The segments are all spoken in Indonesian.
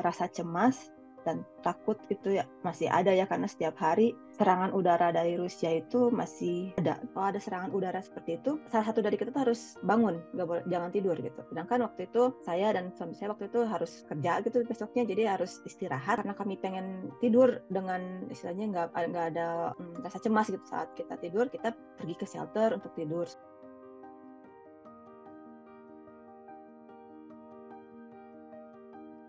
rasa cemas dan takut itu ya masih ada ya, karena setiap hari serangan udara dari Rusia itu masih ada. Kalau ada serangan udara seperti itu, salah satu dari kita tuh harus bangun, jangan tidur gitu. Sedangkan waktu itu saya dan suami saya waktu itu harus kerja gitu besoknya, jadi harus istirahat karena kami pengen tidur dengan istilahnya nggak ada rasa cemas gitu. Saat kita tidur, kita pergi ke shelter untuk tidur.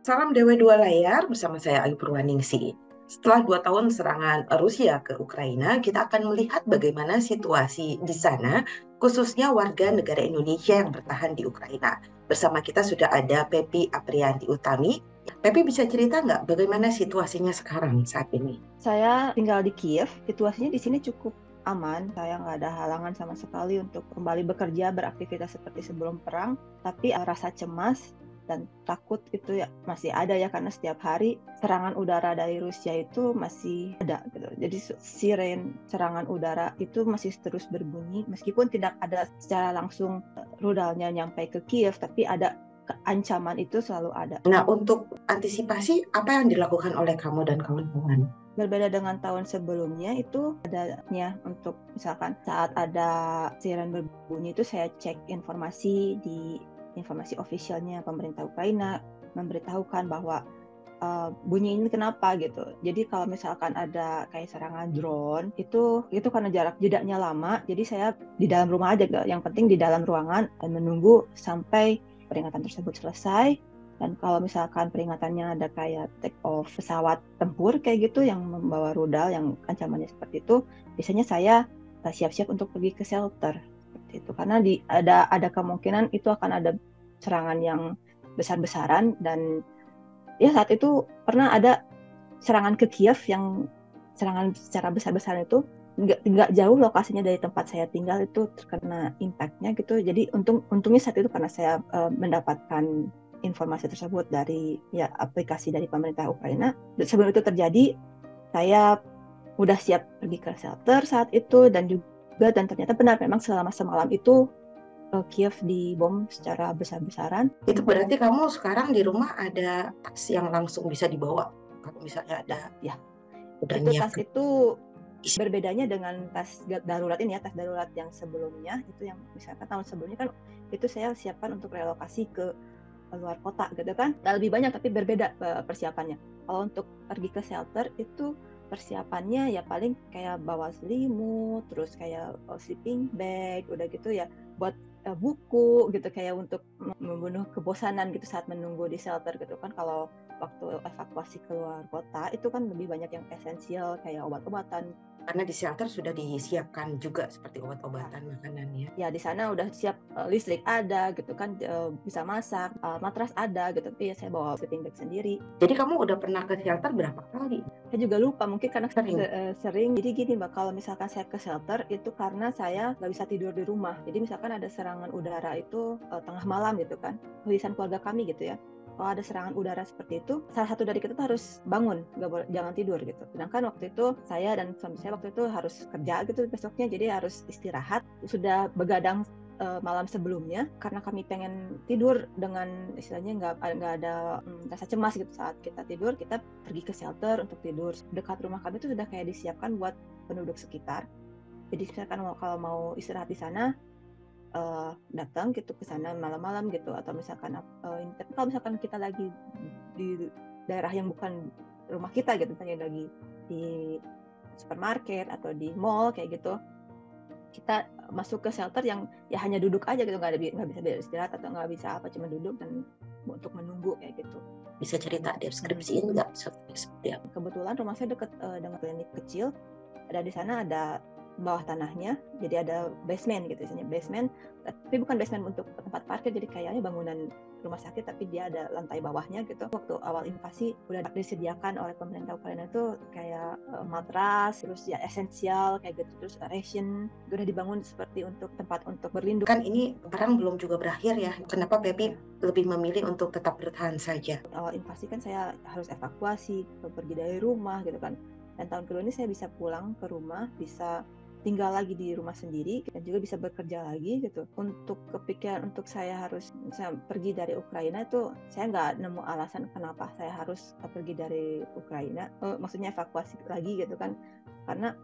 Salam Dewa Dua Layar bersama saya Ayu Purwaningsih. Setelah 2 tahun serangan Rusia ke Ukraina, kita akan melihat bagaimana situasi di sana, khususnya warga negara Indonesia yang bertahan di Ukraina. Bersama kita sudah ada Pepi Aprianti Utami. Pepi bisa cerita nggak bagaimana situasinya sekarang saat ini? Saya tinggal di Kiev, situasinya di sini cukup aman. Saya nggak ada halangan sama sekali untuk kembali bekerja, beraktivitas seperti sebelum perang. Tapi rasa cemas dan takut itu ya masih ada ya, karena setiap hari serangan udara dari Rusia itu masih ada gitu. Jadi siren serangan udara itu masih terus berbunyi, meskipun tidak ada secara langsung rudalnya nyampe ke Kiev, tapi ada ancaman itu selalu ada. Nah, untuk antisipasi apa yang dilakukan oleh kamu dan kawan-kawan? Berbeda dengan tahun sebelumnya, itu adanya untuk misalkan saat ada siren berbunyi itu saya cek informasi di informasi officialnya pemerintah Ukraina, memberitahukan bahwa bunyi ini kenapa gitu. Jadi kalau misalkan ada kayak serangan drone itu karena jarak jedanya lama, jadi saya di dalam rumah aja, yang penting di dalam ruangan dan menunggu sampai peringatan tersebut selesai. Dan kalau misalkan peringatannya ada kayak take off pesawat tempur kayak gitu yang membawa rudal yang ancamannya seperti itu, biasanya saya siap-siap untuk pergi ke shelter seperti itu, karena ada kemungkinan itu akan ada serangan yang besar-besaran. Dan ya saat itu pernah ada serangan ke Kiev, yang serangan secara besar-besaran itu nggak jauh lokasinya dari tempat saya tinggal, itu terkena impact-nya gitu. Jadi untungnya saat itu karena saya mendapatkan informasi tersebut dari ya aplikasi dari pemerintah Ukraina. Sebelum itu terjadi, saya udah siap pergi ke shelter saat itu, dan ternyata benar memang selama semalam itu Kiev dibom secara besar-besaran. Itu berarti kamu sekarang di rumah ada tas yang langsung bisa dibawa kalau misalnya ada Ya, udah itu tas nyiapkan. itu berbedanya dengan tas darurat ini ya, tas darurat yang sebelumnya itu, yang misalkan tahun sebelumnya kan itu saya siapkan untuk relokasi ke luar kota gitu kan, lebih banyak tapi berbeda persiapannya. Kalau untuk pergi ke shelter itu persiapannya ya paling kayak bawa selimut, terus kayak sleeping bag, udah gitu ya buat buku gitu, kayak untuk membunuh kebosanan gitu saat menunggu di shelter gitu kan. Kalau waktu evakuasi keluar kota itu kan lebih banyak yang esensial kayak obat-obatan. Karena di shelter sudah disiapkan juga seperti obat-obatan, makanan ya. Ya di sana udah siap, listrik ada gitu kan, bisa masak, matras ada gitu. Tapi ya saya bawa sleeping bag sendiri. Jadi kamu udah pernah ke shelter berapa kali? Saya juga lupa, mungkin karena Sering. sering. Jadi gini Mbak, kalau misalkan saya ke shelter itu karena saya nggak bisa tidur di rumah. Jadi misalkan ada serangan udara itu tengah malam gitu kan, tulisan keluarga kami gitu ya. Kalau ada serangan udara seperti itu, salah satu dari kita tuh harus bangun, jangan tidur gitu. Sedangkan waktu itu saya dan suami saya waktu itu harus kerja gitu besoknya, jadi harus istirahat. Sudah begadang malam sebelumnya karena kami pengen tidur dengan istilahnya nggak ada rasa cemas gitu. Saat kita tidur, kita pergi ke shelter untuk tidur. Dekat rumah kami itu sudah kayak disiapkan buat penduduk sekitar. Jadi misalkan kalau mau istirahat di sana, datang gitu ke sana malam-malam gitu, atau misalkan tapi kalau misalkan kita lagi di daerah yang bukan rumah kita gitu, misalnya lagi di supermarket atau di mall kayak gitu, kita masuk ke shelter yang ya hanya duduk aja gitu, nggak bisa beristirahat atau nggak bisa apa, cuma duduk dan untuk menunggu kayak gitu. Bisa cerita deskripsiin nggak seperti apa? Kebetulan rumah saya dekat dengan klinik kecil, dan di sana ada bawah tanahnya, jadi ada basement gitu, misalnya basement, tapi bukan basement untuk tempat parkir, jadi kayaknya bangunan rumah sakit tapi dia ada lantai bawahnya gitu. Waktu awal invasi udah disediakan oleh pemerintah Ukraina itu kayak matras, terus ya esensial kayak gitu, terus ration udah dibangun seperti untuk tempat untuk berlindung. Kan ini perang belum juga berakhir ya, kenapa Pepi lebih memilih untuk tetap bertahan saja? Awal invasi kan saya harus evakuasi, pergi dari rumah gitu kan, dan tahun kedua ini saya bisa pulang ke rumah, bisa tinggal lagi di rumah sendiri dan juga bisa bekerja lagi gitu. Untuk kepikiran untuk saya harus pergi dari Ukraina itu saya nggak nemu alasan kenapa saya harus pergi dari Ukraina. Maksudnya evakuasi lagi gitu kan. Karena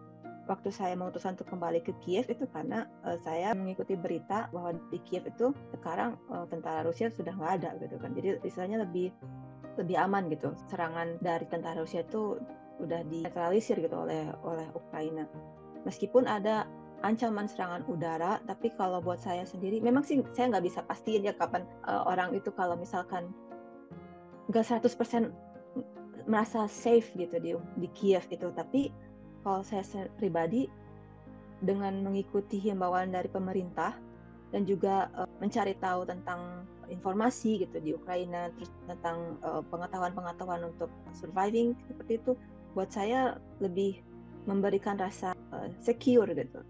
waktu saya memutuskan untuk kembali ke Kiev itu karena saya mengikuti berita bahwa di Kiev itu sekarang tentara Rusia sudah nggak ada gitu kan. Jadi istilahnya lebih aman gitu. Serangan dari tentara Rusia itu udah dinetralisir gitu oleh Ukraina. Meskipun ada ancaman serangan udara, tapi kalau buat saya sendiri, memang sih saya nggak bisa pastiin ya kapan orang itu kalau misalkan nggak 100% merasa safe gitu di Kiev itu. Tapi kalau saya pribadi dengan mengikuti himbauan dari pemerintah dan juga mencari tahu tentang informasi gitu di Ukraina, terus tentang pengetahuan untuk surviving seperti itu, buat saya lebih memberikan rasa secure gitu.